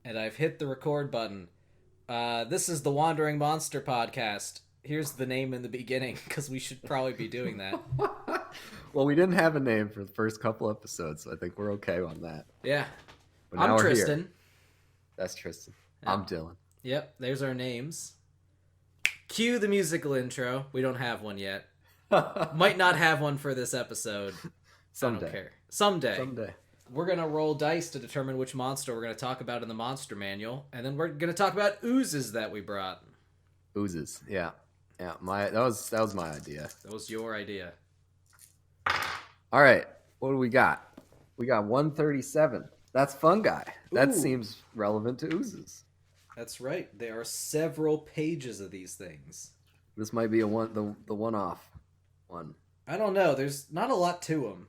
And I've hit the record button. This is the Wandering Monster Podcast. Here's the name in the beginning, because we should probably be doing that. Well, we didn't have a name for the first couple episodes, so I think we're okay on that. Yeah. But I'm now we're Tristan. here. That's Tristan. Yep. I'm Dylan. Yep, there's our names. Cue the musical intro. We don't have one yet. Might not have one for this episode. Someday. I don't care. Someday. Someday. We're going to roll dice to determine which monster we're going to talk about in the monster manual. And then we're going to talk about oozes that we brought. Oozes. Yeah. Yeah. That was my idea. That was your idea. All right. What do we got? We got 137. That's fungi. That seems relevant to oozes. That's right. There are several pages of these things. This might be the one-off one. I don't know. There's not a lot to them.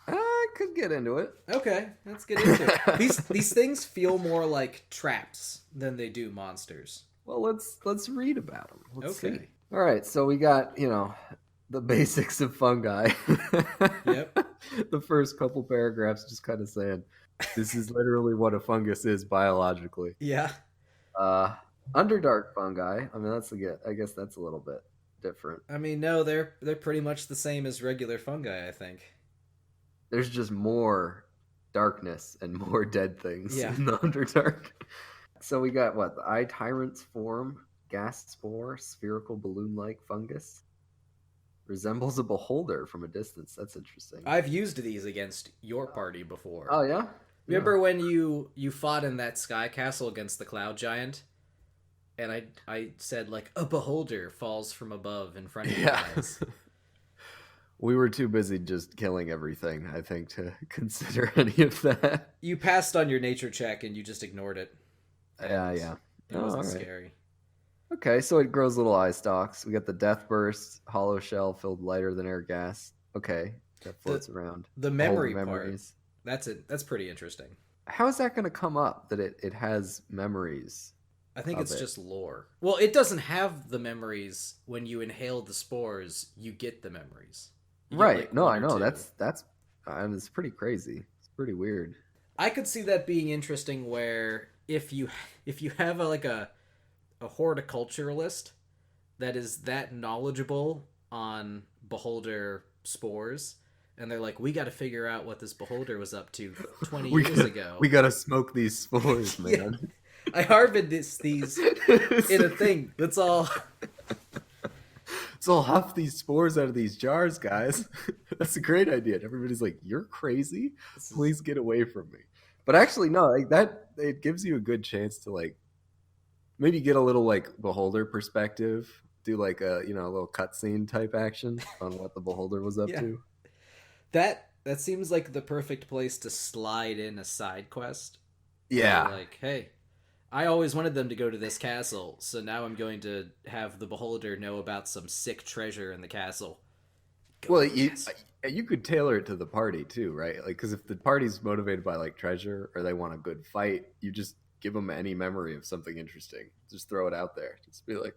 I could get into it. Okay, let's get into it. These things feel more like traps than they do monsters. Well, let's read about them. Let's see. All right, so we got, the basics of fungi. Yep. The first couple paragraphs just kind of saying, this is literally what a fungus is biologically. Yeah. Underdark fungi. I mean, I guess that's a little bit different. I mean, no, they're pretty much the same as regular fungi, I think. There's just more darkness and more dead things in the Underdark. So we got what? The eye tyrant's form, gas spore, spherical balloon-like fungus. Resembles a beholder from a distance. That's interesting. I've used these against your party before. Oh, yeah? Remember when you fought in that sky castle against the cloud giant? And I said, like, a beholder falls from above in front of your eyes. We were too busy just killing everything, I think, to consider any of that. You passed on your nature check and you just ignored it. Yeah. It wasn't scary. Okay, so it grows little eye stalks. We got the death burst, hollow shell filled lighter than air gas. Okay, that floats around. The memory part. That's it. That's pretty interesting. How is that going to come up that it has memories? I think it's just lore. Well, it doesn't have the memories. When you inhale the spores, you get the memories. Right. No, I know. That's it's pretty crazy. It's pretty weird. I could see that being interesting where if you have a horticulturalist that is that knowledgeable on beholder spores, and they're like, we got to figure out what this beholder was up to 20 years ago. We got to smoke these spores, man. Yeah. I harvested these in a thing. That's all. So I'll huff these spores out of these jars, guys. That's a great idea. And everybody's like, you're crazy. Please get away from me. But actually, no, like that, it gives you a good chance to like maybe get a little like beholder perspective, do like a little cutscene type action on what the beholder was up to. That seems like the perfect place to slide in a side quest. Yeah. Like, hey, I always wanted them to go to this castle, so now I'm going to have the beholder know about some sick treasure in the castle. You could tailor it to the party too, right? Like, because if the party's motivated by like treasure or they want a good fight, you just give them any memory of something interesting. Just throw it out there. Just be like,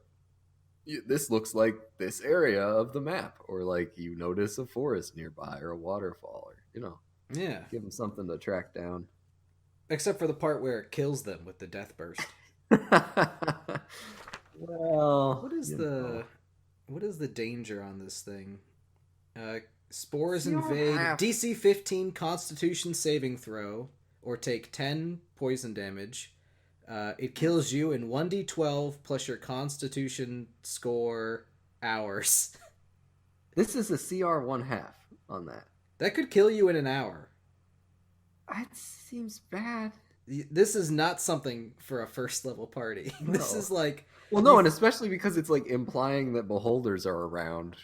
this looks like this area of the map, or like you notice a forest nearby or a waterfall, or give them something to track down. Except for the part where it kills them with the death burst. Well, what is the danger on this thing? Spores invade. DC 15 Constitution saving throw, or take 10 poison damage. It kills you in 1d12 plus your Constitution score hours. This is a CR 1/2 on that. That could kill you in an hour. That seems bad. This is not something for a first level party. No. This is like... Well, no, and especially because it's like implying that beholders are around.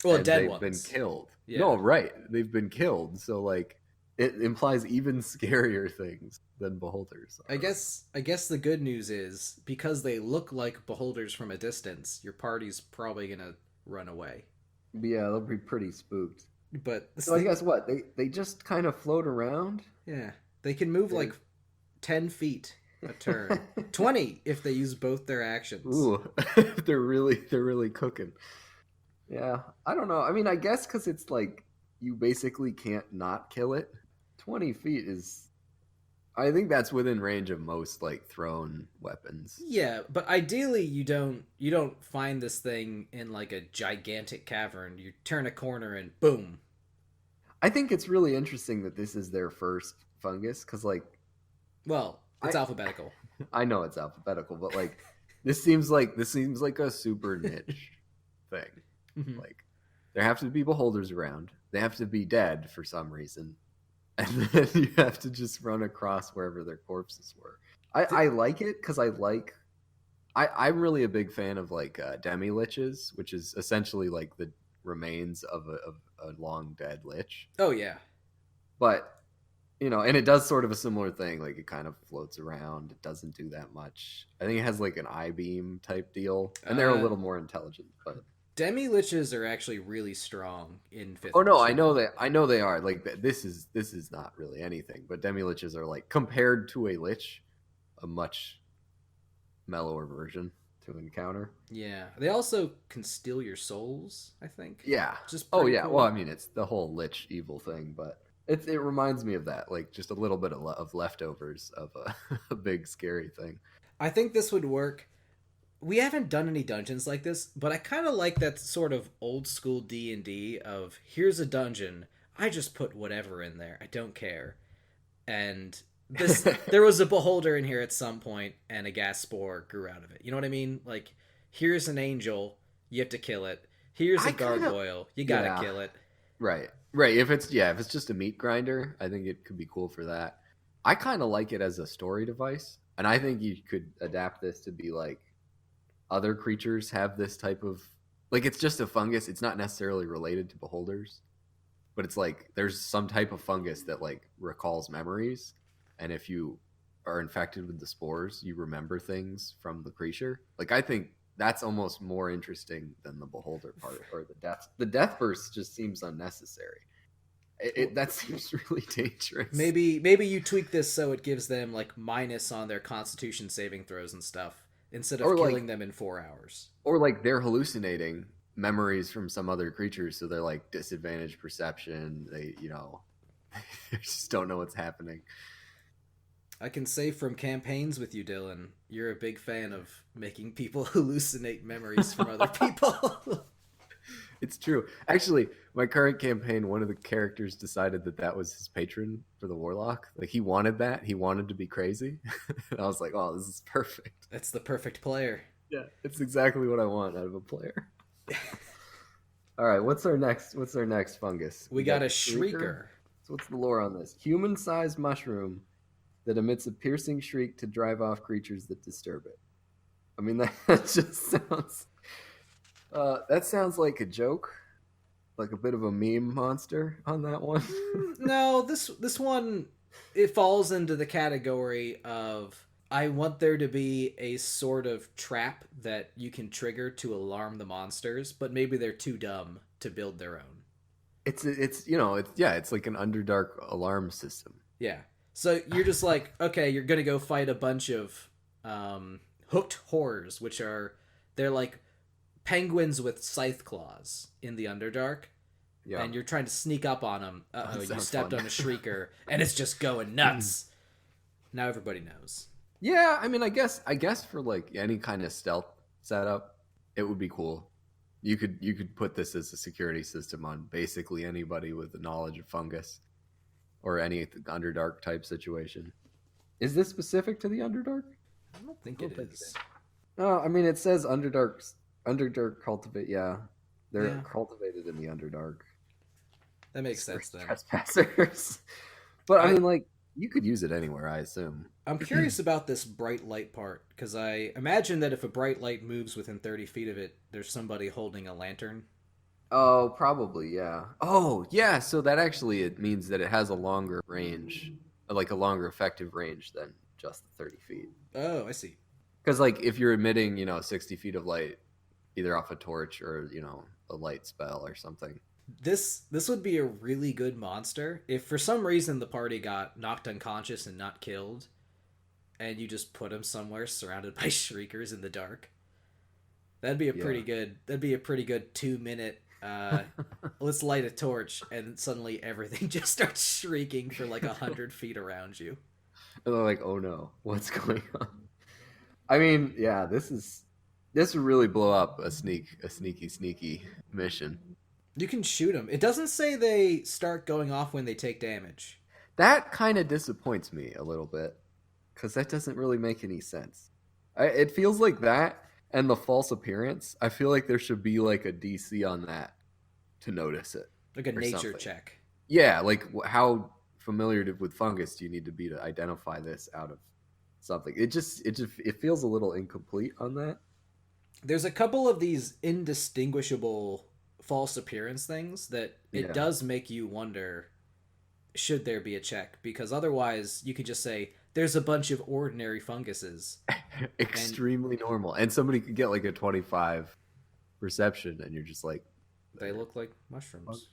Well, dead ones. They've been killed. Yeah. No, right. They've been killed. So like it implies even scarier things than beholders. I guess the good news is because they look like beholders from a distance, your party's probably going to run away. Yeah, they'll be pretty spooked. But so I guess what? They just kind of float around? Yeah. They can move like 10 feet a turn. 20 if they use both their actions. Ooh. they're really cooking. Yeah. I don't know. I mean, I guess because it's like you basically can't not kill it. 20 feet is I think that's within range of most like thrown weapons. Yeah, but ideally you don't find this thing in like a gigantic cavern. You turn a corner and boom. I think it's really interesting that this is their first fungus because like Well, it's I alphabetical. I know it's alphabetical, but like this seems like a super niche thing. Mhm. Like there have to be beholders around. They have to be dead for some reason, and then you have to just run across wherever their corpses were. I like it because I'm really a big fan of like demi liches, which is essentially like the remains of a long dead lich. Oh yeah. But and it does sort of a similar thing. Like it kind of floats around. It doesn't do that much. I think it has like an eye beam type deal, and they're a Uh little more intelligent. But Demi liches are actually really strong in fifth oh no, I edition. know that they are. Like this is not really anything. But demi liches are like compared to a lich, a much mellower version to encounter. Yeah. They also can steal your souls, I think. Yeah. Which is Oh pretty yeah. Well, cool. I mean, it's the whole lich evil thing, but it reminds me of that, like just a little bit of leftovers of a, a big scary thing. I think this would work. We haven't done any dungeons like this, but I kind of like that sort of old school D&D of here's a dungeon, I just put whatever in there. I don't care. And this there was a beholder in here at some point and a gas spore grew out of it. You know what I mean? Like here's an angel, you have to kill it. Here's a I kind of gargoyle, you got to yeah. kill it. Right. Right. If it's just a meat grinder, I think it could be cool for that. I kind of like it as a story device, and I think you could adapt this to be like other creatures have this type of like it's just a fungus. It's not necessarily related to beholders, but it's like there's some type of fungus that like recalls memories, and if you are infected with the spores, you remember things from the creature. Like I think that's almost more interesting than the beholder part or the death. The death burst just seems unnecessary. That seems really dangerous. Maybe you tweak this so it gives them like minus on their constitution saving throws and stuff instead of Or killing like them in 4 hours. they're hallucinating memories from some other creatures, so they're like disadvantaged perception. They they just don't know what's happening. I can say from campaigns with you, Dylan, you're a big fan of making people hallucinate memories from other people. It's true. Actually, my current campaign, one of the characters decided that was his patron for the warlock. Like he wanted that. He wanted to be crazy. And I was like, "Oh, this is perfect." That's the perfect player. Yeah, it's exactly what I want out of a player. All right, what's our next fungus? We got a shrieker. So what's the lore on this? Human-sized mushroom that emits a piercing shriek to drive off creatures that disturb it. I mean, that just sounds. That sounds like a joke, like a bit of a meme monster on that one. No, this one it falls into the category of I want there to be a sort of trap that you can trigger to alarm the monsters, but maybe they're too dumb to build their own. It's like an Underdark alarm system. Yeah. So you're just like, okay, you're gonna go fight a bunch of hooked horrors, which they're like penguins with scythe claws in the Underdark. Yeah, And you're trying to sneak up on them. that You sounds stepped fun. on a shrieker, and it's just going nuts. Now everybody knows. Yeah, I mean, I guess for like any kind of stealth setup, it would be cool. You could put this as a security system on basically anybody with the knowledge of fungus or any Underdark type situation. Is this specific to the Underdark? I don't think I don't it think is. No, I mean it says Underdark cultivate. Yeah, they're Yeah. cultivated in the Underdark. That makes sense then. Trespassers. But I I, mean, like you could use it anywhere, I assume. I'm curious about this bright light part, because I imagine that if a bright light moves within 30 feet of it, there's somebody holding a lantern. Oh, probably, yeah. Oh, yeah. So that actually it means that it has a longer range, like a longer effective range than just the 30 feet. Oh, I see. Because like if you're emitting, 60 feet of light, either off a torch or a light spell or something. This would be a really good monster if for some reason the party got knocked unconscious and not killed, and you just put them somewhere surrounded by shriekers in the dark. That'd be a pretty Yeah. good. That'd be a pretty good 2 minute. Let's light a torch, and suddenly everything just starts shrieking for like 100 feet around you. And they're like, oh no, what's going on? I mean, yeah, this would really blow up a sneaky mission. You can shoot them. It doesn't say they start going off when they take damage. That kind of disappoints me a little bit because that doesn't really make any sense. It feels like that and the false appearance. I feel like there should be like a DC on that to notice it, Like a or nature something. check. Yeah, like how familiar with fungus do you need to be to identify this out of something? It feels a little incomplete on that. There's a couple of these indistinguishable false appearance things that it Yeah, does make you wonder, should there be a check? Because otherwise you could just say there's a bunch of ordinary funguses and extremely normal, and somebody could get like a 25 perception, and you're just like, they look like mushrooms.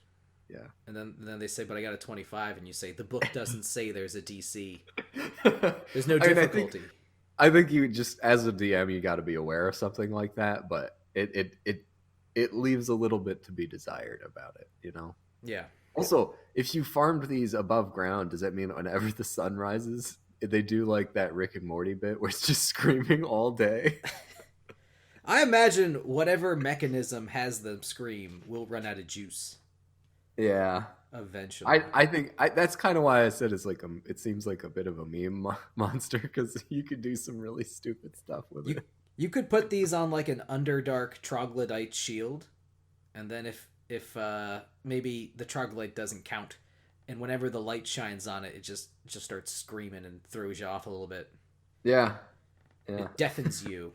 yeah. And then they say, but I got a 25, and you say the book doesn't say there's a DC. There's no I mean, difficulty. I think you just, as a DM, you got to be aware of something like that, but it leaves a little bit to be desired about it, you know. Yeah. Also, if you farmed these above ground, does that mean whenever the sun rises, they do like that Rick and Morty bit where it's just screaming all day? I imagine whatever mechanism has them scream will run out of juice Yeah. eventually. I think that's kind of why I said it's like it seems like a bit of a meme monster because you could do some really stupid stuff with You it. you could put these on like an underdark troglodyte shield, and then if maybe the troglodyte doesn't count, and whenever the light shines on it, it just starts screaming and throws you off a little bit. Yeah, yeah, It deafens you.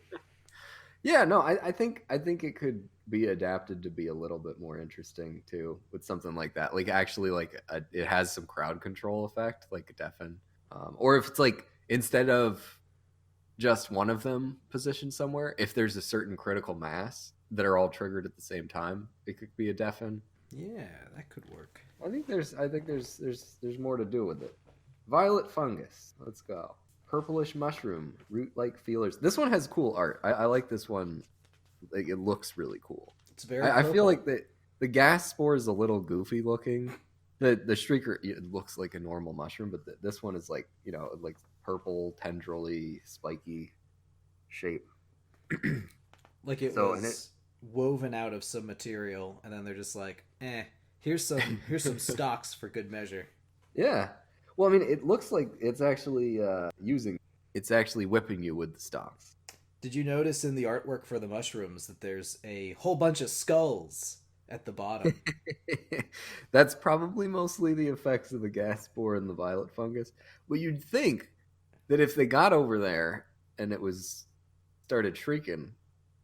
yeah. No, I think it could be adapted to be a little bit more interesting too with something like that. Like actually, like it has some crowd control effect, like a deafen, or if it's like instead of just one of them positioned somewhere, if there's a certain critical mass that are all triggered at the same time, it could be a deafen. Yeah, that could work. I think there's more to do with it. Violet fungus. Let's go. Purplish mushroom, root-like feelers. This one has cool art. I like this one. Like it looks really cool. It's very I purple. feel like the gas spore is a little goofy looking. The streaker, it looks like a normal mushroom, but this one is like, like purple, tendrily, spiky shape. Like it So and it was woven out of some material, and then they're just like, here's some stocks for good measure. Yeah. Well, I mean, it looks like it's actually it's actually whipping you with the stalks. Did you notice in the artwork for the mushrooms that there's a whole bunch of skulls at the bottom? That's probably mostly the effects of the gas spore and the violet fungus. But you'd think that if they got over there and it was started shrieking,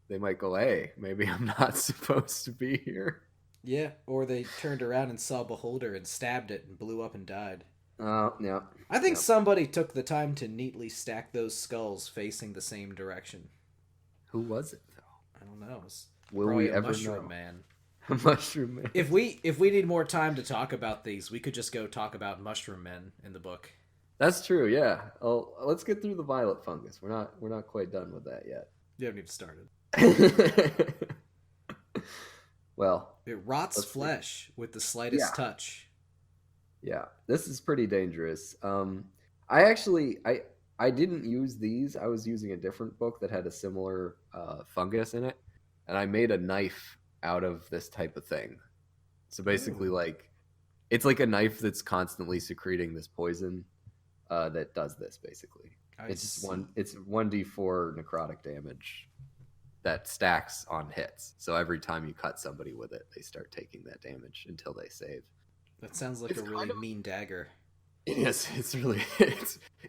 they might go, "Hey, maybe I'm not supposed to be here." Yeah, or they turned around and saw Beholder and stabbed it and blew up and died. Oh, yeah. I think Yeah. somebody took the time to neatly stack those skulls facing the same direction. Who was it though? I don't know. It's Will probably we a ever mushroom know? man. Mushroom man. If we need more time to talk about these, we could just go talk about mushroom men in the book. That's true. Yeah. Oh, let's get through the violet fungus. We're not quite done with that yet. You haven't even started. Well, It rots let's see. flesh with the slightest Yeah. touch. Yeah, this is pretty dangerous. I didn't use these. I was using a different book that had a similar fungus in it, and I made a knife out of this type of thing. So basically, Ooh. like it's like a knife that's constantly secreting this poison that does this. Basically, I it's just see. one. It's 1d4 necrotic damage that stacks on hits. So every time you cut somebody with it, they start taking that damage until they save. That sounds like It's a really kind of mean dagger. Yes, it's really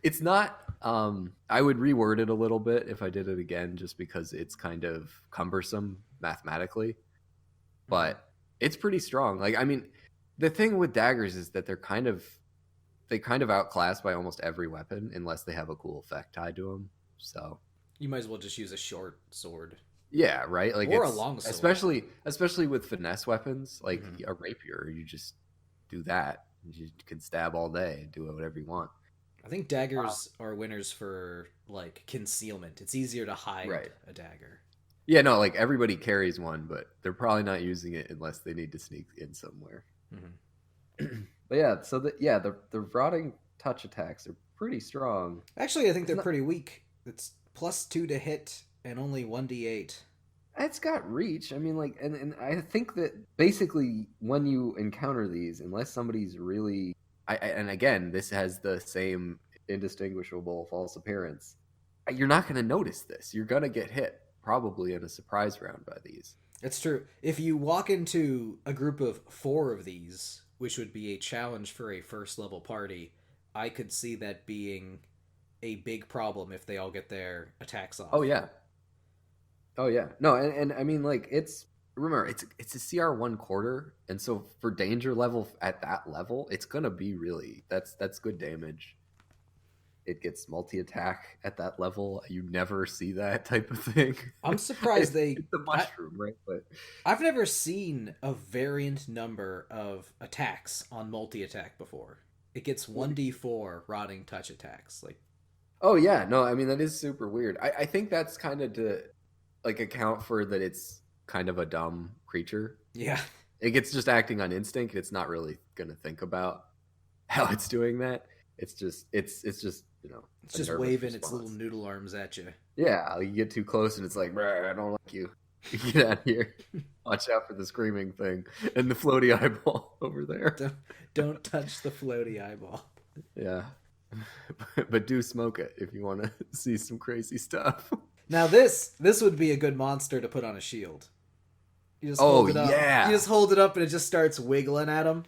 it's not I would reword it a little bit if I did it again just because it's kind of cumbersome mathematically, but it's pretty strong. Like I mean, the thing with daggers is that they kind of outclassed by almost every weapon unless they have a cool effect tied to them. So, You might as well just use a short sword yeah, right? Like or a it's long sword. especially with finesse weapons like Mhm. a rapier, you just do that. You can stab all day and do whatever you want. I think daggers are winners for like concealment. It's easier to hide Right. a dagger. Yeah, no, like everybody carries one, but they're probably not using it unless they need to sneak in somewhere. Mhm. But yeah, so the rotting touch attacks are pretty strong. Actually, I think they're pretty weak. It's +2 to hit and only 1d8. It's got reach. I mean, like, and I think that basically when you encounter these, unless somebody's really, and again, this has the same indistinguishable false appearance, you're not going to notice this. You're going to get hit probably in a surprise round by these. It's true. If you walk into a group of 4 of these, which would be a challenge for a first level party, I could see that being a big problem if they all get their attacks off. Oh yeah. Oh yeah. No, and I mean, like, remember, it's a CR 1/4, and so for danger level at that level, it's gonna be really that's good damage. It gets multi-attack at that level. You never see that type of thing. I'm surprised it's a mushroom, right? But I've never seen a variant number of attacks on multi-attack before. It gets 1d4 rotting touch attacks. Like, oh yeah, no, I mean that is super weird. I think that's kind of to like account for that it's kind of a dumb creature. Yeah. It gets just acting on instinct. It's not really gonna think about how it's doing that. It's just it's just it's just waving its little noodle arms at you. Yeah, you get too close and it's like, I don't like you. Get out of here. Watch out for the screaming thing and the floaty eyeball over there. Don't touch the floaty eyeball. Yeah. But do smoke it if you want to see some crazy stuff. Now this would be a good monster to put on a shield. You just hold it up. Yeah. You just hold it up and it just starts wiggling at him.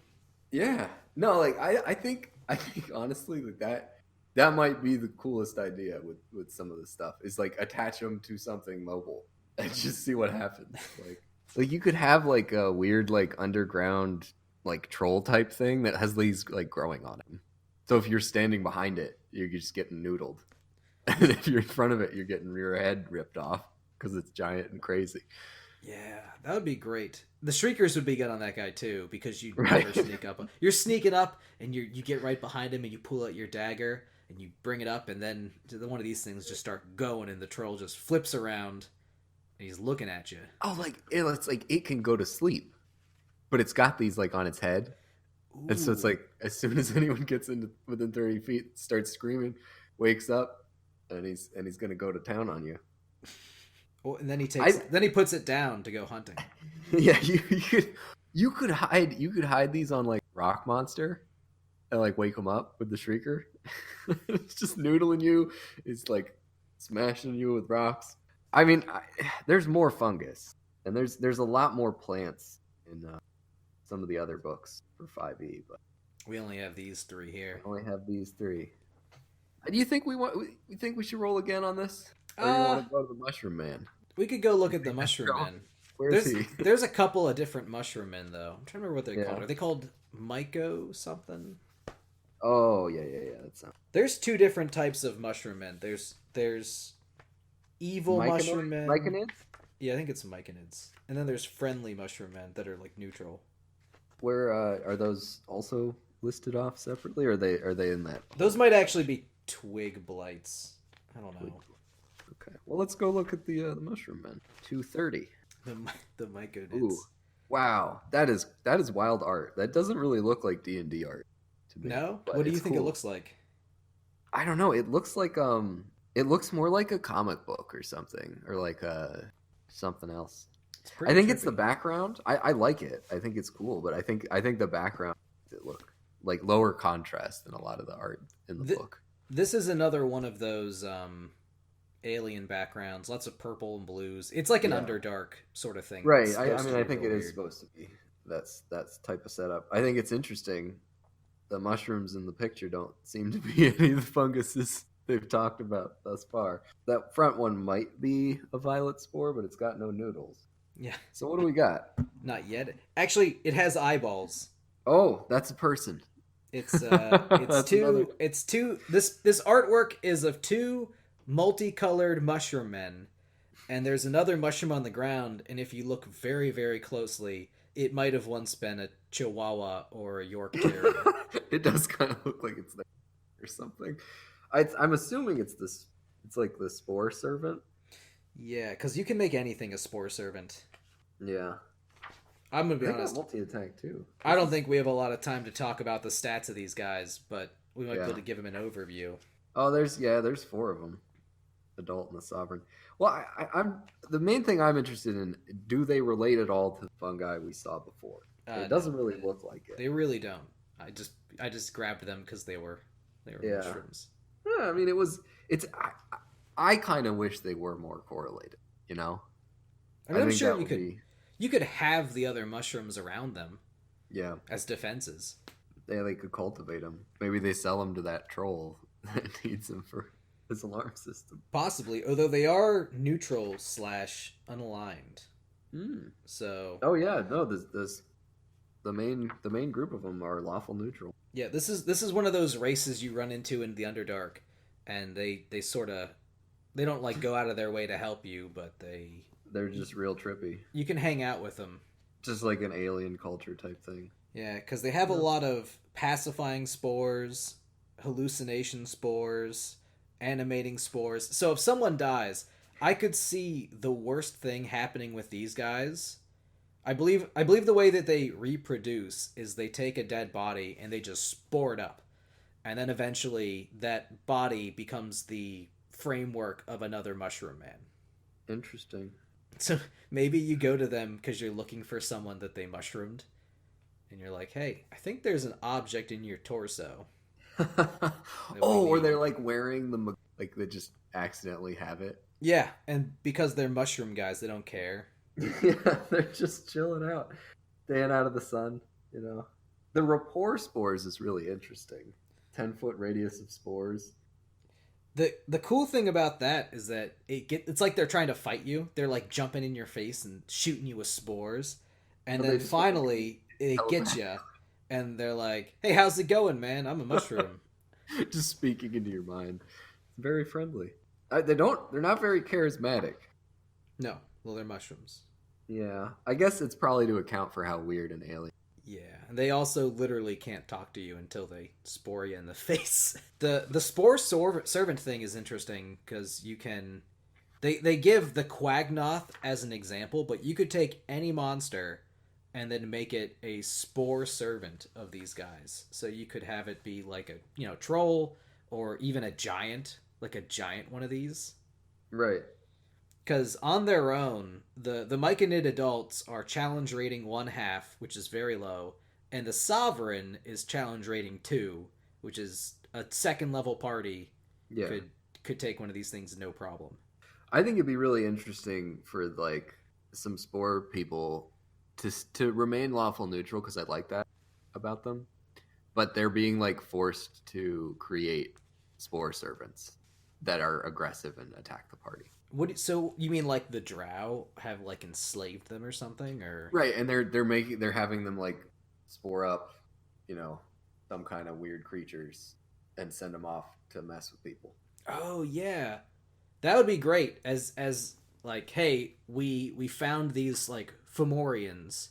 Yeah. No, like I think honestly like that might be the coolest idea with some of this stuff is like attach them to something mobile and just see what happens. Like you could have like a weird like underground like troll type thing that has these like growing on him. So if you're standing behind it, you're just getting noodled. And if you're in front of it, you're getting your head ripped off because it's giant and crazy. Yeah, that would be great. The Shriekers would be good on that guy too because you never sneak up. You're sneaking up and you get right behind him and you pull out your dagger and you bring it up and then one of these things just start going and the troll just flips around and he's looking at you. Oh, like it's like it can go to sleep, but it's got these like on its head. Ooh. And so it's like as soon as anyone gets into within 30 feet, starts screaming, wakes up, and he's gonna go to town on you. Well, and then he puts it down to go hunting. Yeah, you could hide these on like Rock Monster, and like wake him up with the Shrieker. It's just noodling you. It's like smashing you with rocks. I mean, there's more fungus, and there's a lot more plants in some of the other books for 5e, but we only have these 3 here. We only have these 3. Do you think we think we should roll again on this? Or you want to go to the Mushroom Man? We could go look at the Mushroom Man. Where is he? There's a couple of different Mushroom Men though. I'm trying to remember what they're called. Are they called Myco something? Oh yeah. There's 2 different types of Mushroom Men. There's evil Mushroom Men. Myconids? Yeah, I think it's Myconids. And then there's friendly Mushroom Men that are like neutral. Where are those also listed off separately? Or are they in that? Those might actually be twig blights. I don't know. Okay. Well, let's go look at the Mushroom Men. 230. The Myconids. Ooh. Wow. That is wild art. That doesn't really look like D&D art to me. No? What do you think it looks like? I don't know. It looks like it looks more like a comic book or something, or like something else. I think it's the background. I like it. I think it's cool, but I think the background it look like lower contrast than a lot of the art in the book. This is another one of those alien backgrounds, lots of purple and blues. It's like an Underdark sort of thing. Right. I mean, I think it is supposed to be. That's type of setup. I think it's interesting. The mushrooms in the picture don't seem to be any of the funguses they've talked about thus far. That front one might be a violet spore, but it's got no noodles. Yeah. So what do we got? Not yet. Actually, it has eyeballs. Oh, that's a person. It's two. This artwork is of 2 multicolored mushroom men, and there's another mushroom on the ground. And if you look very, very closely, it might have once been a Chihuahua or a York Terrier. It does kind of look like it's there or something. I'm assuming it's this. It's like the spore servant. Yeah, because you can make anything a spore servant. Yeah. I'm gonna be honest. Multi-attack too. I don't think we have a lot of time to talk about the stats of these guys, but We might be able Yeah. to give him an overview. Oh, there's four of them. Adult and the sovereign. Well, I'm the main thing I'm interested in. Do they relate at all to the fungi we saw before? It No, doesn't really look like it. they really don't. I just grabbed them because they were Yeah. mushrooms. Yeah, I mean, it was. It's. I kind of wish they were more correlated. You know. I mean, I I'm think sure that would be. you could have the other mushrooms around them Yeah. as defenses. They could cultivate them. Maybe they sell them to that troll that needs them for his alarm system. Possibly, although they are neutral slash unaligned. Hmm. So Oh yeah, no. This the main group of them are lawful neutral. yeah, this is one of those races you run into in the Underdark, and they sort of they don't like go out of their way to help you, but They're just real trippy, you can hang out with them. just like an alien culture type thing. Yeah, because they have a lot of pacifying spores, hallucination spores, animating spores. So if someone dies, I could see the worst thing happening with these guys. I believe the way that they reproduce is they take a dead body and they just spore it up. And then eventually that body becomes the framework of another mushroom man. Interesting. So maybe you go to them because you're looking for someone that they mushroomed. And you're like, hey, I think there's an object in your torso. Oh, or they're like wearing like they just accidentally have it. Yeah, and because they're mushroom guys, they don't care. Yeah, they're just chilling out, staying out of the sun. You know, the rapport spores is really interesting. 10-foot radius of spores. The cool thing about that is that it's like they're trying to fight you. They're like jumping in your face and shooting you with spores. And then finally it gets you and they're like, "Hey, how's it going, man? I'm a mushroom." Just speaking into your mind. Very friendly. They're not very charismatic. No, well, they're mushrooms. Yeah, I guess it's probably to account for how weird an alien. Yeah, and they also literally can't talk to you until they spore you in the face. The spore servant thing is interesting because you can they give the Quagnoth as an example, but you could take any monster and then make it a spore servant of these guys. So you could have it be like a troll or even a giant, like a giant one of these. Right. Because on their own, the Myconid adults are challenge rating 1/2, which is very low, and the Sovereign is challenge rating 2, which is a second level party Yeah. could take one of these things no problem. I think it'd be really interesting for like some spore people to remain lawful neutral because I like that about them, but they're being like forced to create spore servants that are aggressive and attack the party. So you mean like the Drow have like enslaved them or something, or Right, and they're having them like spore up, some kind of weird creatures and send them off to mess with people. Oh yeah, that would be great. As like, hey, we found these like Fomorians.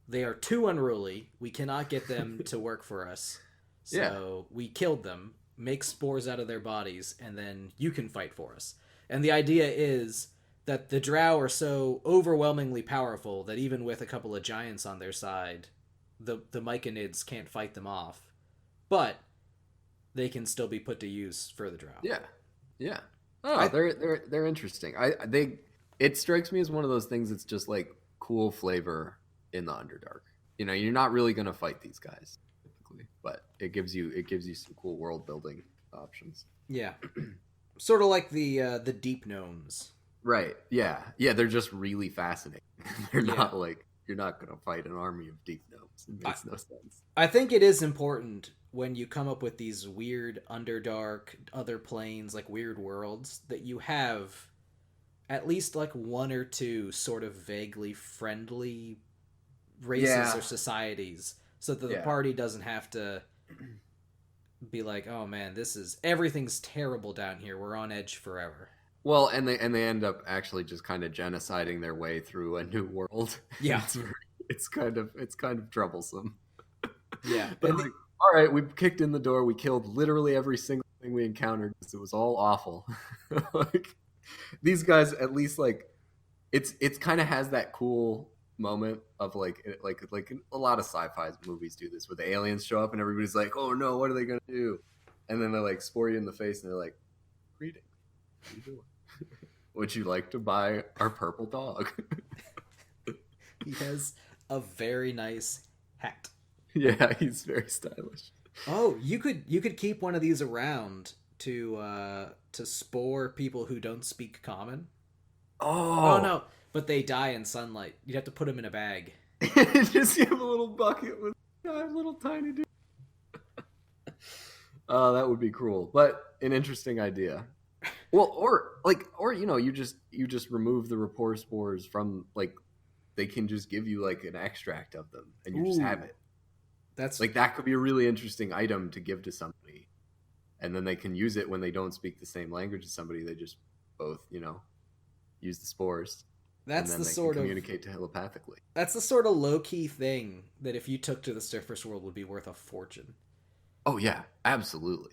They are too unruly. We cannot get them to work for us. So we killed them, make spores out of their bodies, and then you can fight for us. And the idea is that the Drow are so overwhelmingly powerful that even with a couple of giants on their side, the Myconids can't fight them off. But they can still be put to use for the Drow. Yeah, yeah. Oh, they're interesting. It strikes me as one of those things that's just like cool flavor in the Underdark. You're not really gonna fight these guys typically, but it gives you some cool world building options. Yeah. Sort of like the deep gnomes. Right. Yeah. Yeah. They're just really fascinating. They're not like you're not going to fight an army of deep gnomes. It makes no sense. I think it is important when you come up with these weird Underdark, other planes, like weird worlds, that you have at least like one or two sort of vaguely friendly races or societies, so that the party doesn't have to be like, oh man, everything's terrible down here. We're on edge forever. Well, and they end up actually just kind of genociding their way through a new world. Yeah, it's kind of troublesome. Yeah, but like, all right, we kicked in the door. We killed literally every single thing we encountered because it was all awful. Like these guys, at least like it's kind of has that cool moment of like a lot of sci-fi movies do this, where the aliens show up and everybody's like, oh no, what are they gonna do? and then they like spore you in the face, and they're like, "Greetings, how you doing? Would you like to buy our purple dog?" He has a very nice hat. Yeah, he's very stylish. Oh, you could keep one of these around to spore people who don't speak common. Oh Oh, no, but they die in sunlight. You'd have to put them in a bag. just give a little bucket with a little tiny dude. Oh, that would be cruel, but an interesting idea. Well, or you just remove the rapport spores from like they can just give you like an extract of them and you just have Ooh, it. that's Like that could be a really interesting item to give to somebody, and then they can use it when they don't speak the same language as somebody. They just both use the spores, and that's then the they can sort of communicate telepathically. that's the sort of low key thing that if you took to the surface world would be worth a fortune. Oh yeah, absolutely.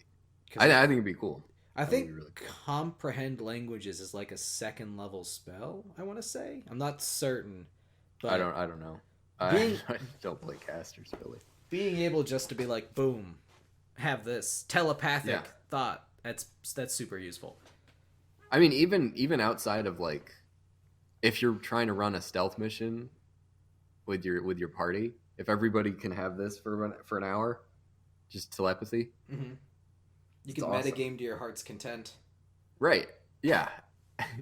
Because I think it'd be cool. I That would think be really cool. comprehend languages is like a second level spell. I want to say I'm not certain, I but don't know. I, being I don't play casters really. being able just to be like boom, have this telepathic Yeah. thought. That's super useful. I mean, even outside of like, if you're trying to run a stealth mission with your party, if everybody can have this for an hour, just telepathy, Mm-hmm. You it's can awesome. metagame to your heart's content. Right? Yeah,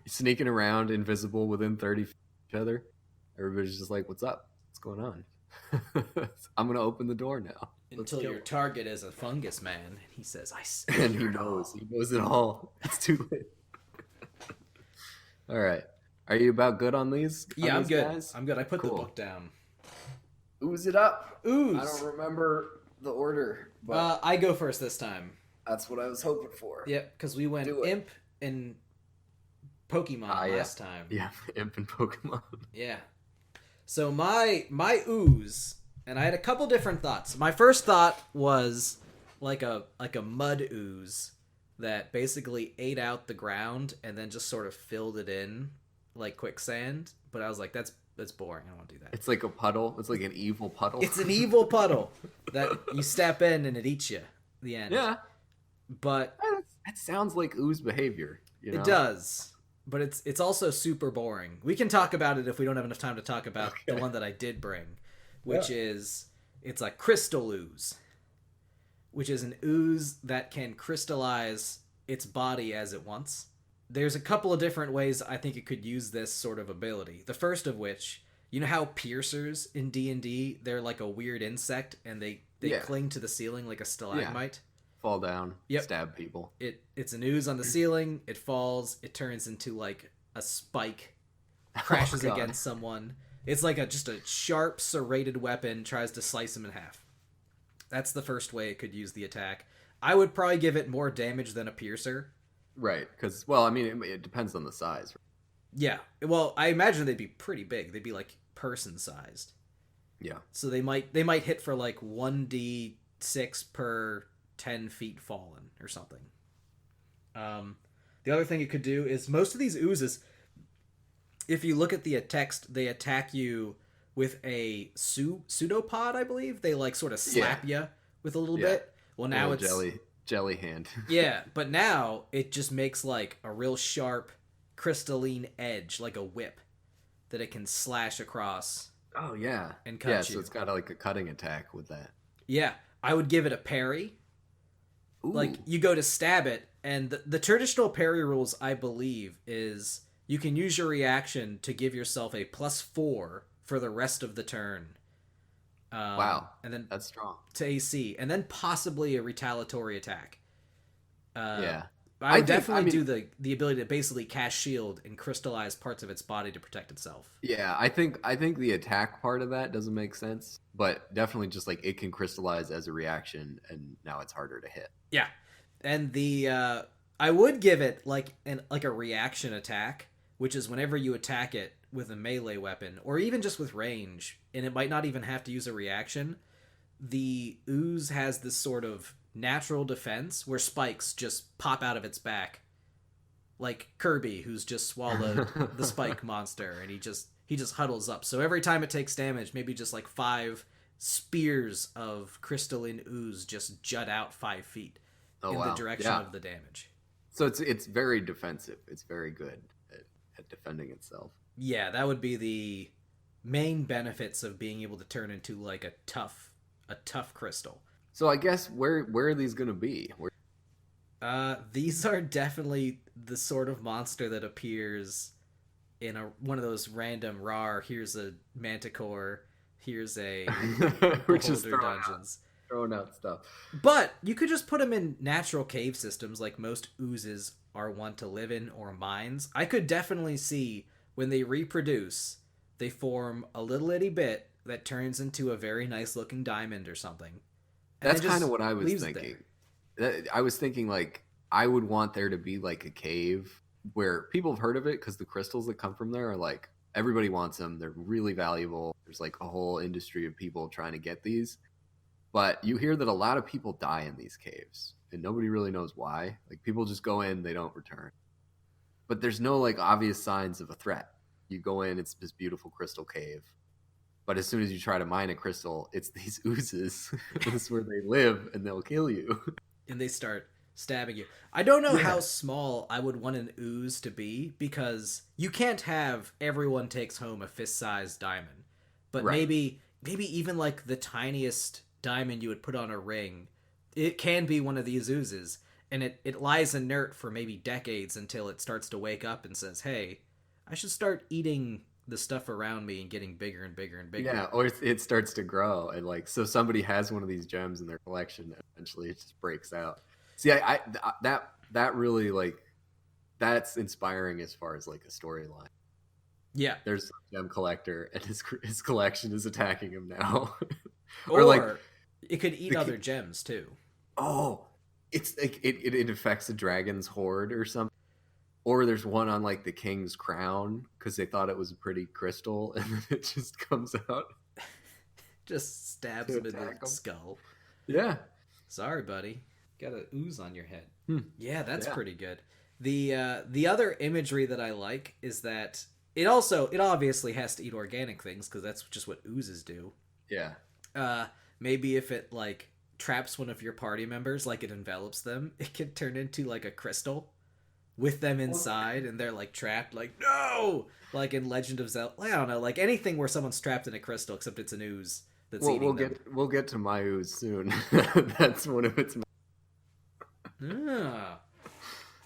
sneaking around, invisible within 30 feet of each other. Everybody's just like, "What's up? What's going on?" I'm gonna open the door now. Let's Until go. your target is a fungus man, and he says, "I And he it knows. all." He knows it all. It's too late. All right. Are you about good on these? Yeah, I'm good. Guys? I'm good. I put the Cool. book down. Ooze it up. Ooze. I don't remember the order, but I go first this time. that's what I was hoping for. Yep, because we went Do it. Imp and Pokemon Yeah. last time. Yeah, Imp and Pokemon. Yeah. So my ooze, and I had a couple different thoughts. My first thought was like a mud ooze that basically ate out the ground and then just sort of filled it in like quicksand. But I was like, that's boring. I don't want to do that. It's like a puddle. It's like an evil puddle. It's an evil puddle that you step in and it eats you. The end. Yeah. But That sounds like ooze behavior. You know? it does. But it's also super boring. We can talk about it if we don't have enough time to talk about the one that I did bring, which is it's a crystal ooze, which is an ooze that can crystallize its body as it wants. There's a couple of different ways I think it could use this sort of ability. The first of which, you know how piercers in D&D, they're like a weird insect and they cling to the ceiling like a stalagmite? Fall down, Yep. stab people. It's an ooze on the ceiling, it falls, it turns into like a spike, crashes God. against someone. It's like just a sharp serrated weapon, tries to slice him in half. That's the first way it could use the attack. I would probably give it more damage than a piercer. Right, because, well, I mean, it depends on the size. Yeah. Well, I imagine they'd be pretty big. They'd be like person sized. Yeah. So they might hit for like 1d6 per 10 feet fallen or something. The other thing it could do is most of these oozes, if you look at the text, they attack you with a pseudopod, I believe. They like sort of slap you with a little bit. Well, now it's jelly hand. yeah, but now it just makes like a real sharp crystalline edge, like a whip, that it can slash across. Oh yeah, and cut you. So it's got like a cutting attack with that. Yeah, I would give it a parry. Ooh. Like you go to stab it, and the traditional parry rules, I believe, is you can use your reaction to give yourself a +4 for the rest of the turn. Wow, and then that's strong to AC, and then possibly a retaliatory attack. Yeah, I would definitely do the ability to basically cast shield and crystallize parts of its body to protect itself. Yeah, I think the attack part of that doesn't make sense, but definitely just like it can crystallize as a reaction, and now it's harder to hit. Yeah, and I would give it like a reaction attack, which is whenever you attack it with a melee weapon or even just with range, and it might not even have to use a reaction. The ooze has this sort of natural defense where spikes just pop out of its back, like Kirby, who's just swallowed the spike monster, and he just huddles up. So every time it takes damage, maybe just like 5 spears of crystalline ooze just jut out 5 feet, Oh in the wow. direction Yeah. of the damage. So it's very defensive. It's very good at defending itself. Yeah, that would be the main benefits of being able to turn into like a tough crystal. So I guess where are these gonna be? These are definitely the sort of monster that appears in one of those random rar. Here's a manticore. Here's a We're just beholder dungeons. throwing out stuff. But you could just put them in natural cave systems like most oozes are one to live in, or mines. I could definitely see when they reproduce, they form a little itty bit that turns into a very nice looking diamond or something. And That's kind of what I was thinking. I was thinking like I would want there to be like a cave where people have heard of it because the crystals that come from there are like everybody wants them. They're really valuable. There's like a whole industry of people trying to get these. But you hear that a lot of people die in these caves and nobody really knows why. Like people just go in, they don't return. But there's no like obvious signs of a threat. You go in, it's this beautiful crystal cave. But as soon as you try to mine a crystal, it's these oozes. This is where they live and they'll kill you. And they start stabbing you. I don't know how small I would want an ooze to be, because you can't have everyone takes home a fist-sized diamond. But maybe even like the tiniest diamond you would put on a ring, it can be one of these oozes, and it lies inert for maybe decades until it starts to wake up and says, hey, I should start eating the stuff around me and getting bigger and bigger and bigger. Yeah, or it starts to grow, and like so somebody has one of these gems in their collection, and eventually it just breaks out. See, I that really like that's inspiring as far as like a storyline. Yeah, there's a gem collector, and his collection is attacking him now, or like it could eat other gems too. Oh, it's like it affects the dragon's hoard or something. Or there's one on like the king's crown because they thought it was a pretty crystal, and then it just comes out, just stabs him in the skull. Yeah, sorry, buddy, got an ooze on your head. Yeah, that's pretty good. The other imagery that I like is that it obviously has to eat organic things because that's just what oozes do. Yeah. Maybe if it like traps one of your party members, like it envelops them, it can turn into like a crystal with them inside, and they're like trapped, like no, like in Legend of Zelda. I don't know, like anything where someone's trapped in a crystal, except it's an ooze that's eating them. We'll get to my ooze soon. That's one of its.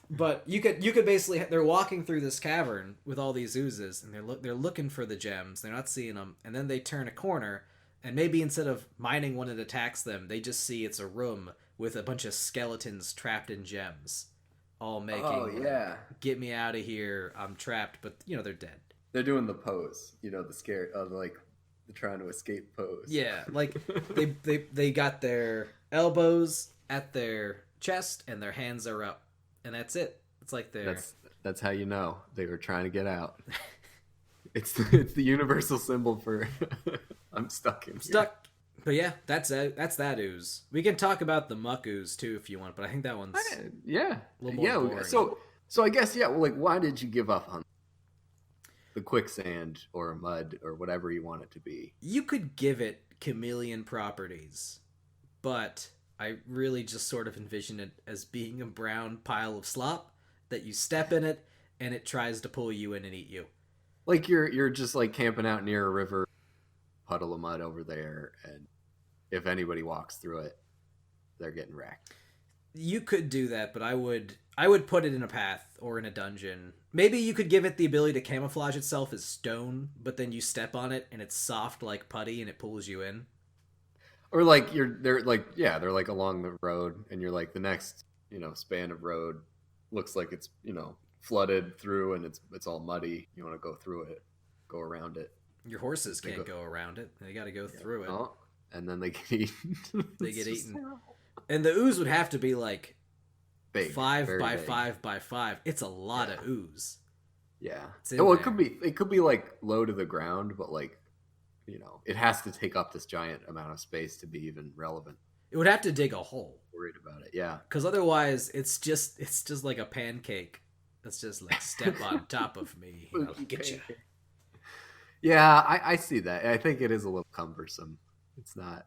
But you could basically, they're walking through this cavern with all these oozes, and they're looking for the gems. They're not seeing them, and then they turn a corner, and maybe instead of mining one that attacks them, they just see it's a room with a bunch of skeletons trapped in gems. All making, get me out of here, I'm trapped, but they're dead. They're doing the pose, the scare of like the trying to escape pose. Yeah, like they got their elbows at their chest and their hands are up, and that's it. It's like that's how you know they were trying to get out. It's the universal symbol for I'm stuck in here. Stuck. But yeah, that's that ooze. We can talk about the muck ooze too if you want, but I think that one's a little more boring. So I guess why did you give up on the quicksand or mud or whatever you want it to be? You could give it chameleon properties, but I really just sort of envision it as being a brown pile of slop that you step in it and it tries to pull you in and eat you. Like you're just like camping out near a river, puddle of mud over there, and if anybody walks through it, they're getting wrecked. You could do that, but I would put it in a path or in a dungeon. Maybe you could give it the ability to camouflage itself as stone, but then you step on it and it's soft like putty and it pulls you in. Or like they're like along the road, and you're like the next span of road looks like it's flooded through and it's all muddy. You want to go through it, go around it. Your horses can't go around it. They got to go through it. Oh, and then they get eaten. They get eaten. And the ooze would have to be like big, 5 by 5 by 5. It's a lot of ooze. Yeah. Well, it could be like low to the ground, but like it has to take up this giant amount of space to be even relevant. It would have to dig a hole. Worried about it, yeah. Because otherwise, it's just like a pancake. It's just like step on top of me. I'll get you. Yeah, I see that. I think it is a little cumbersome. It's not.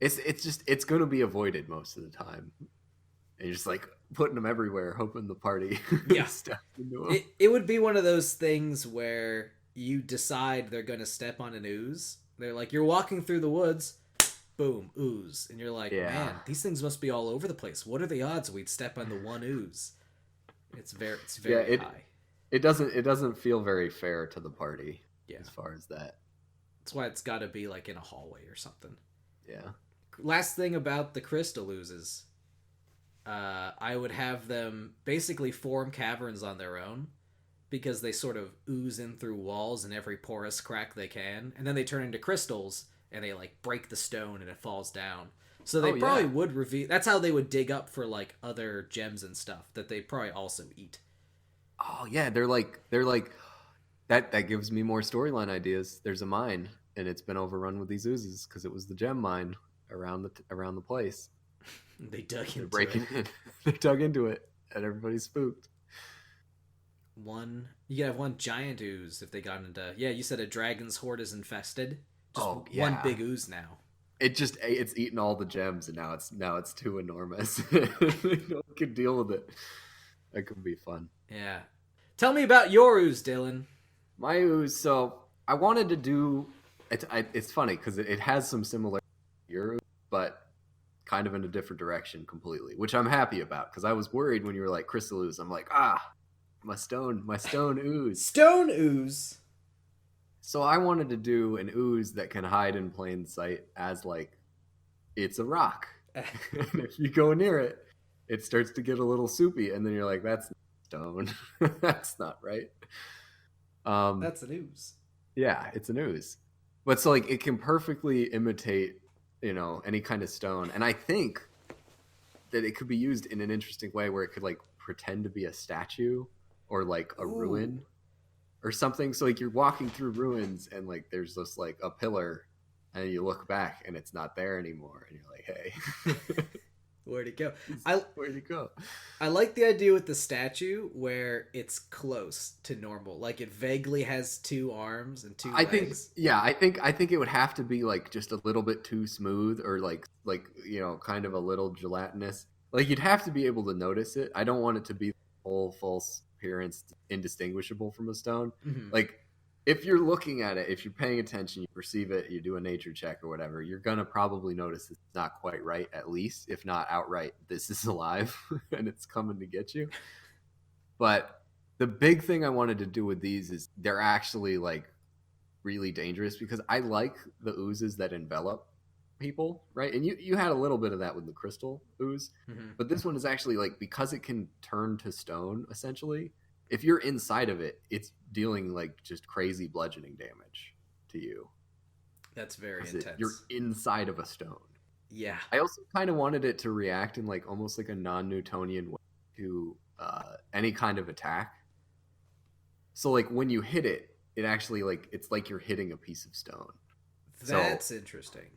It's going to be avoided most of the time. and you're just like putting them everywhere, hoping the party Yeah. steps into them. It would be one of those things where you decide they're going to step on an ooze. They're like, you're walking through the woods, boom, ooze. And you're like, Yeah, man, these things must be all over the place. What are the odds we'd step on the one ooze? It's yeah. very high. It doesn't feel very fair to the party Yeah. as far as that. That's why it's got to be like in a hallway or something. Yeah. Last thing about the crystal oozes, I would have them basically form caverns on their own because they sort of ooze in through walls in every porous crack they can, and then they turn into crystals and they like break the stone and it falls down. So they probably would reveal. That's how they would dig up for like other gems and stuff that they probably also eat. Oh yeah, they're like that gives me more storyline ideas. There's a mine, and it's been overrun with these oozes because it was the gem mine around the place. They dug They're into breaking it. in. They dug into it, and everybody's spooked. You could have one giant ooze if they got into. Yeah, you said a dragon's horde is infested. Just Oh one yeah, big ooze now. it's eaten all the gems, and now it's too enormous. No one can deal with it. That could be fun. Yeah. Tell me about your ooze, Dylan. My ooze. So I wanted to do. It's funny because it has some similar to your ooze, but kind of in a different direction completely, which I'm happy about because I was worried when you were like crystal ooze. I'm like, my stone ooze. Stone ooze. So I wanted to do an ooze that can hide in plain sight as like it's a rock. And if you go near it, it starts to get a little soupy, and then you're like, that's not stone. That's not right. That's an ooze. Yeah, it's an ooze. But so like it can perfectly imitate, any kind of stone. And I think that it could be used in an interesting way where it could like pretend to be a statue or like a ruin or something. So like you're walking through ruins and like there's this like a pillar and you look back and it's not there anymore and you're like, hey. Where'd it go? Where'd it go? I like the idea with the statue where it's close to normal. Like it vaguely has two arms and two legs. I think it would have to be like just a little bit too smooth or like kind of a little gelatinous. Like you'd have to be able to notice it. I don't want it to be whole false appearance indistinguishable from a stone. Mm-hmm. Like if you're looking at it, if you're paying attention, you perceive it, you do a nature check or whatever, you're gonna probably notice it's not quite right, at least, if not outright, this is alive and it's coming to get you. But the big thing I wanted to do with these is they're actually like really dangerous because I like the oozes that envelop people, right? And you had a little bit of that with the crystal ooze, Mm-hmm. but this one is actually like because it can turn to stone essentially. If you're inside of it, it's dealing like just crazy bludgeoning damage to you. That's very intense. You're inside of a stone. Yeah. I also kind of wanted it to react in like almost like a non-Newtonian way to any kind of attack. So like when you hit it, it actually like it's like you're hitting a piece of stone. That's interesting.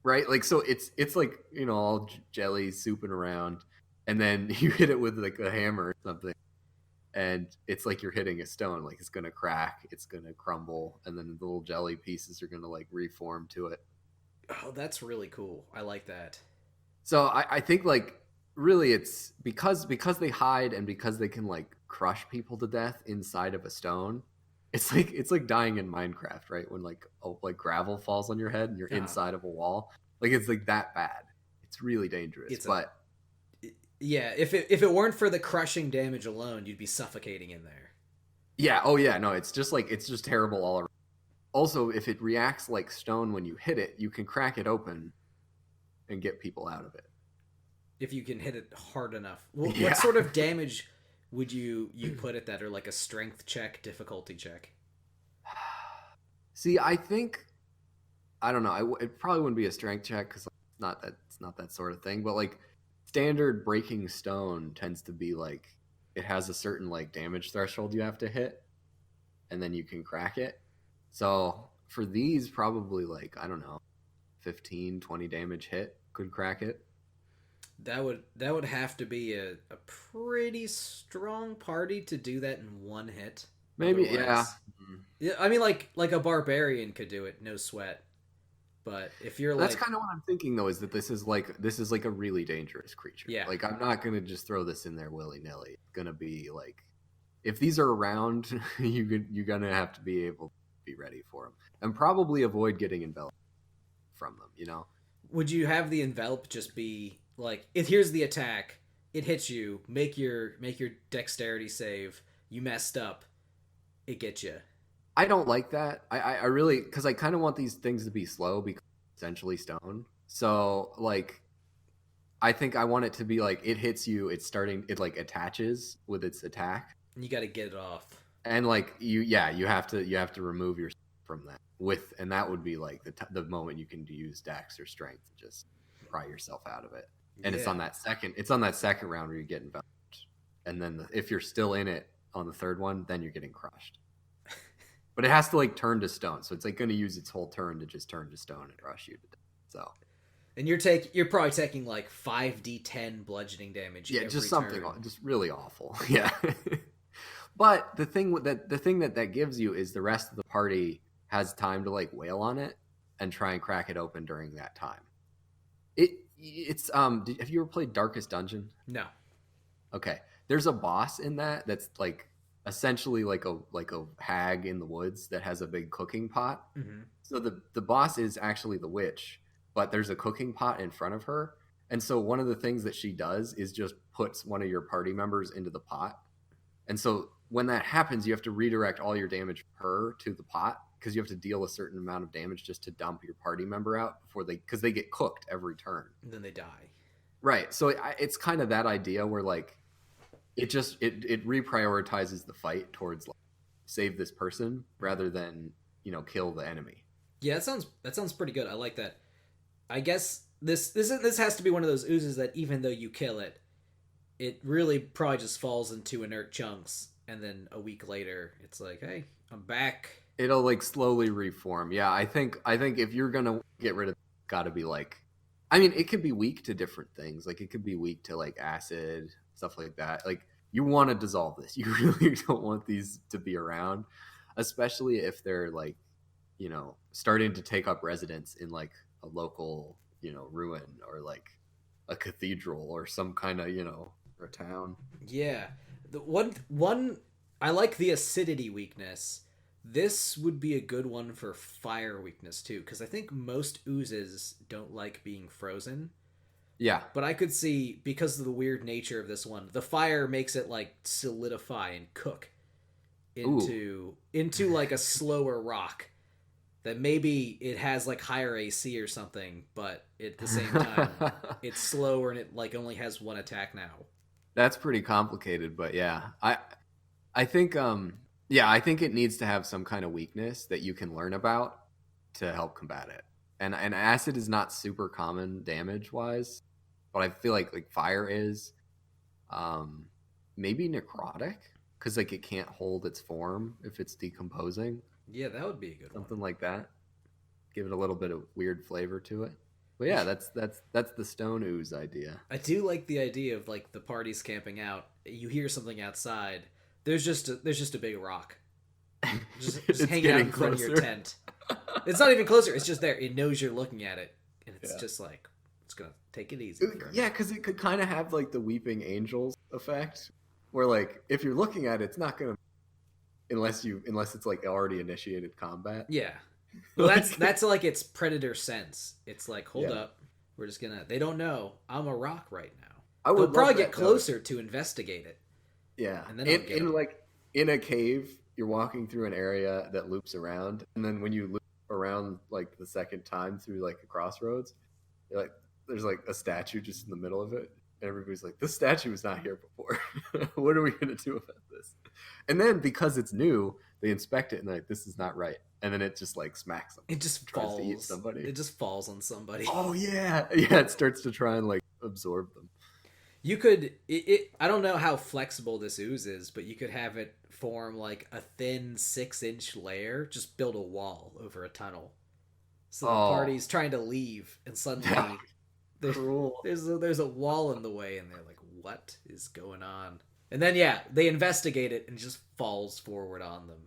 Right? Like so it's like, all jelly souping around and then you hit it with like a hammer or something. And it's like you're hitting a stone, like it's gonna crack, it's gonna crumble, and then the little jelly pieces are gonna like reform to it. Oh, that's really cool. I like that. So I think like really it's because they hide and because they can like crush people to death inside of a stone. It's like dying in Minecraft, right? When like gravel falls on your head and you're inside of a wall. Like it's like that bad. It's really dangerous. Yeah, if it weren't for the crushing damage alone, you'd be suffocating in there. Yeah, oh yeah, no, it's just terrible all around. Also, if it reacts like stone when you hit it, you can crack it open and get people out of it. If you can hit it hard enough. What sort of damage would you put at that, or like a strength check, difficulty check? See, I think I don't know. It probably wouldn't be a strength check because it's not that sort of thing. But like standard breaking stone tends to be like it has a certain like damage threshold you have to hit, and then you can crack it. So for these, probably like I don't know, 15, 20 damage hit could crack it. That would have to be a pretty strong party to do that in one hit. Maybe, yeah. I mean, like a barbarian could do it, no sweat. But if you're That's like, kind of what I'm thinking though, is that this is like a really dangerous creature. yeah, Like I'm not gonna just throw this in there willy nilly. It's gonna be like, if these are around, you're gonna have to be able to be ready for them, and probably avoid getting enveloped from them. You know. would you have the envelop just be like, it here's the attack, it hits you, make your dexterity save, you messed up, it gets you. I don't like that. I really, because I kind of want these things to be slow because it's essentially stone. So like, I think I want it to be like it hits you, it like attaches with its attack, You got to get it off. and like you have to remove yourself from that and that would be like the moment you can use Dex or Strength to just pry yourself out of it. And Yeah. it's on that second round where you get enveloped, and then if you're still in it on the third one, then you're getting crushed. But it has to like turn to stone, so it's like going to use its whole turn to just turn to stone and crush you to death. So, And you're probably taking like 5d10 bludgeoning damage. yeah, every just something turn. just really awful. Yeah. But the thing that gives you is the rest of the party has time to like wail on it and try and crack it open during that time. It's have you ever played Darkest Dungeon? No. Okay. There's a boss in that's like essentially like a hag in the woods that has a big cooking pot. Mm-hmm. So the boss is actually the witch, but there's a cooking pot in front of her. And so one of the things that she does is just puts one of your party members into the pot. And so when that happens, you have to redirect all your damage from her to the pot, because you have to deal a certain amount of damage just to dump your party member out because they get cooked every turn. And then they die. Right. So it's kind of that idea where like it reprioritizes the fight towards like, save this person rather than, kill the enemy. Yeah, that sounds pretty good. I like that. I guess this has to be one of those oozes that even though you kill it, it really probably just falls into inert chunks, and then a week later it's like, hey, I'm back. It'll like slowly reform. Yeah, I think if you're gonna get rid of it, gotta be like, I mean, it could be weak to different things. Like it could be weak to like acid, stuff like that. Like you want to dissolve this. You really don't want these to be around, especially if they're like, starting to take up residence in like a local, ruin or like a cathedral or some kind of, or a town. Yeah. The one I like the acidity weakness. This would be a good one for fire weakness too, because I think most oozes don't like being frozen. Yeah. But I could see, because of the weird nature of this one, the fire makes it like solidify and cook into like a slower rock. That maybe it has like higher AC or something, but at the same time it's slower and it like only has one attack now. That's pretty complicated, but yeah. I think I think it needs to have some kind of weakness that you can learn about to help combat it. And acid is not super common damage wise, but I feel like fire is. Maybe necrotic, because like it can't hold its form if it's decomposing. Yeah, that would be a good Something one. like that. Give it a little bit of weird flavor to it. But yeah, that's the stone ooze idea. I do like the idea of like the party's camping out. You hear something outside. There's just a big rock, just hanging out in front of your tent. It's not even closer. It's just there. It knows you're looking at it, and it's just like it's gonna take it easy. Yeah, because it could kind of have like the weeping angels effect, where like if you're looking at it, it's not gonna unless it's like already initiated combat. Yeah. Well, that's like its predator sense. It's like, hold up, we're just gonna. They don't know I'm a rock right now. They'll probably get closer to investigate it. Yeah, and then in a cave, you're walking through an area that loops around, and then when you loop around like the second time through like a crossroads, you're like, there's like a statue just in the middle of it, and everybody's like, this statue was not here before. What are we gonna do about this? And then because it's new, they inspect it and they're like, this is not right. And then it just like smacks them. It just tries falls. to eat somebody. It just falls on somebody. Oh yeah, yeah. It starts to try and like absorb them. You could. I don't know how flexible this ooze is, but you could have it form like a thin 6-inch layer. Just build a wall over a tunnel. So the party's trying to leave, and suddenly there's a wall in the way, and they're like, "What is going on?" And then they investigate it, and it just falls forward on them.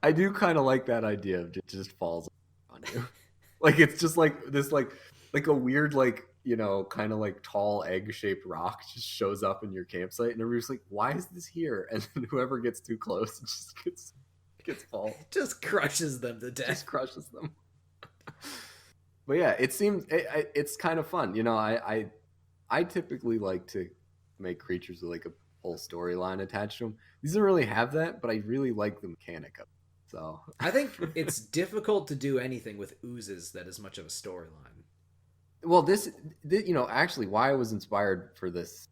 I do kind of like that idea of it just falls on you. Like it's just like this like a weird like, you know, kind of like tall egg-shaped rock just shows up in your campsite and everybody's like, why is this here? And then whoever gets too close just gets fall. Just crushes them to death. Just crushes them. But yeah, it seems it's kind of fun. You know, I typically like to make creatures with like a whole storyline attached to them. These don't really have that, but I really like the mechanic of it. So I think it's difficult to do anything with oozes that is much of a storyline. well, this you know, actually why I was inspired for this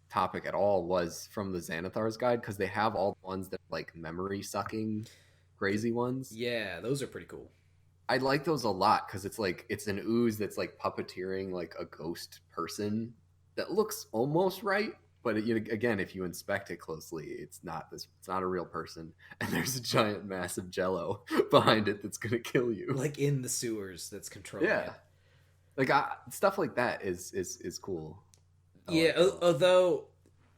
topic at all was from the Xanathar's guide, because they have all the ones that are like memory sucking crazy ones. Yeah, those are pretty cool. I like those a lot because it's like it's an ooze that's like puppeteering like a ghost person that looks almost right, but it, you know, again, if you inspect it closely, it's not this. It's not a real person, and there's a giant, massive Jello behind it that's gonna kill you, like in the sewers. That's controlling it. Like stuff like that is cool. Yeah, although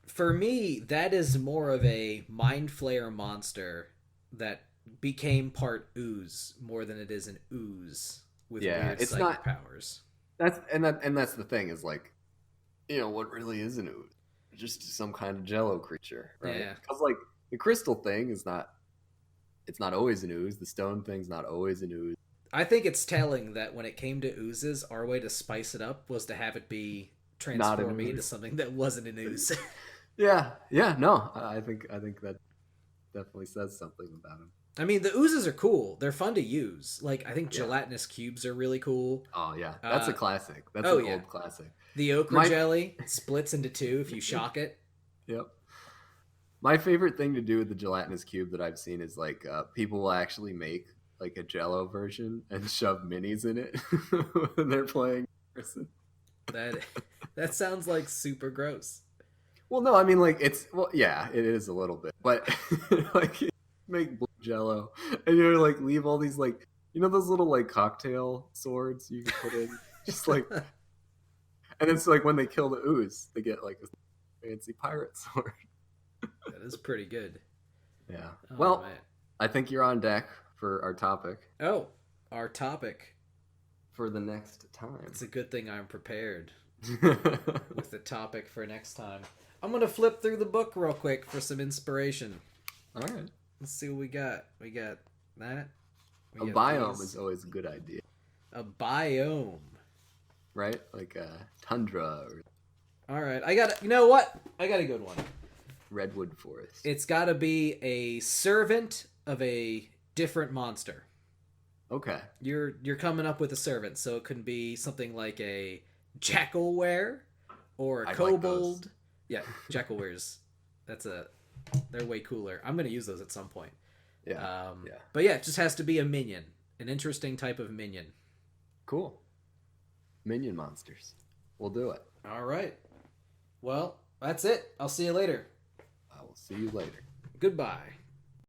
for me that is more of a mind flayer monster that became part ooze more than it is an ooze with weird it's psychic not powers. That's the thing is like, you know, what really is an ooze? Just some kind of Jello creature, right? Yeah. Because like the crystal thing is not, it's not always an ooze. The stone thing's not always an ooze. I think it's telling that when it came to oozes, our way to spice it up was to have it be transforming into something that wasn't an ooze. yeah, no, I think that definitely says something about him. I mean, the oozes are cool. They're fun to use. Like, I think gelatinous cubes are really cool. Oh, yeah. That's a classic. That's an old classic. The okra jelly splits into two if you shock it. Yep. My favorite thing to do with the gelatinous cube that I've seen is, like, people will actually make, like, a Jell-O version and shove minis in it when they're playing person. That sounds, like, super gross. Well, no, I mean, like, it's... Well, yeah, it is a little bit. But, like... make blue Jello and you're like leave all these like, you know, those little like cocktail swords you can put in just like, and it's like when they kill the ooze they get like a fancy pirate sword. That is pretty good. Yeah. Oh, well, man. I think you're on deck for our topic for the next time. It's a good thing I'm prepared with the topic for next time. I'm gonna flip through the book real quick for some inspiration. All right. Let's see what we got. We got that. A biome is always a good idea. A biome. Right? Like a tundra. All right. You know what? I got a good one. Redwood forest. It's got to be a servant of a different monster. Okay. You're coming up with a servant, so it can be something like a jackalwere or a kobold. Yeah, jackalweres. They're way cooler. I'm going to use those at some point. Yeah. But yeah, it just has to be a minion. An interesting type of minion. Cool. Minion monsters. We'll do it. All right. Well, that's it. I'll see you later. I will see you later. Goodbye.